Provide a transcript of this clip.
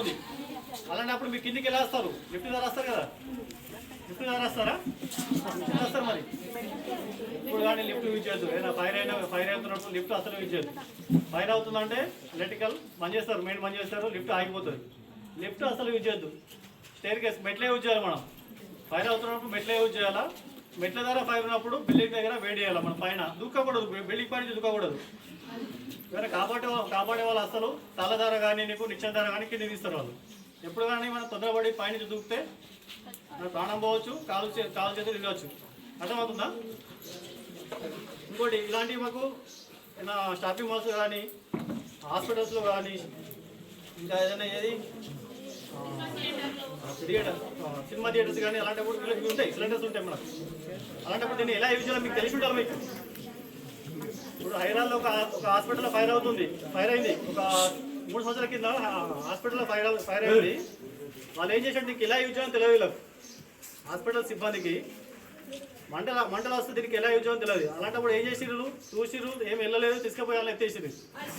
అవుతుంది. అలాంటప్పుడు మీరు కిందికి ఎలా వస్తారు? లిఫ్ట్ ద్వారా వస్తారు కదా, లిఫ్ట్ ద్వారా వస్తారా? వస్తారు మరి. ఇప్పుడు కానీ లిఫ్ట్ యూజ్ చేయొద్దు. ఏదైనా ఫైర్ అవుతున్నప్పుడు లిఫ్ట్ అసలు యూజ్ చేయొద్దు. ఫైర్ అవుతుందంటే ఎలక్ట్రికల్ బంద్ చేస్తారు, మెయిన్ బంద్ చేస్తారు, లిఫ్ట్ ఆగిపోతుంది. లిఫ్ట్ అసలు యూజ్ చేయొద్దు. స్టేర్ కేస్ మెట్లే యూజ్ చేయాలి. మనం ఫైర్ అవుతున్నప్పుడు మెట్లే యూజ్ చేయాలా. మెట్ల ద్వారా ఫైర్ ఉన్నప్పుడు బిల్డింగ్ దగ్గర వేడి చేయాలి. మనం పైన దూకకూడదు, బిల్డింగ్ పైన దూకకూడదు. వేరే కాపాడే వాళ్ళు అసలు తల ధర కానీ నీకు నిచ్చెన ధర కానీ కింద తీస్తారు వాళ్ళు. ఎప్పుడు కానీ మనం తొందరపడి పైన దూకితే ప్రాణం పోవచ్చు, కాలు చేతులు వెళ్ళవచ్చు. అర్థమవుతుందా? ఇంకోటి ఇలాంటివి మాకు ఏదైనా షాపింగ్ మాల్స్ కానీ హాస్పిటల్స్లో కానీ ఇంకా ఏదైనా ఏది థియేటర్ సినిమా థియేటర్స్ కానీ అలాంటప్పుడు ఇవి ఉంటాయి, సిలిండర్స్ ఉంటాయి మనకు. అలాంటప్పుడు దీన్ని ఎలా యూజ్ చేయాలో మీకు తెలిసి ఉండాలి. మీకు ఇప్పుడు హైదరాబాద్లో ఒక హాస్పిటల్లో ఫైర్ అయింది ఒక 3 సంవత్సరాల కింద. హాస్పిటల్లో ఫైర్ అయింది. వాళ్ళు ఏం చేశారు, దీనికి ఎలా యూజ్ చేయాలని తెలియదు వీళ్ళకు. హాస్పిటల్ సిబ్బందికి మంటలు వస్తే దీనికి ఎలా యూజ్ చేయాలని తెలియదు. అలాంటప్పుడు ఏం చేసిర్రు, చూసిర్రు, ఏం వెళ్ళలేదు, తీసుకుపోయి వాళ్ళు ఎత్తేసిర్రు.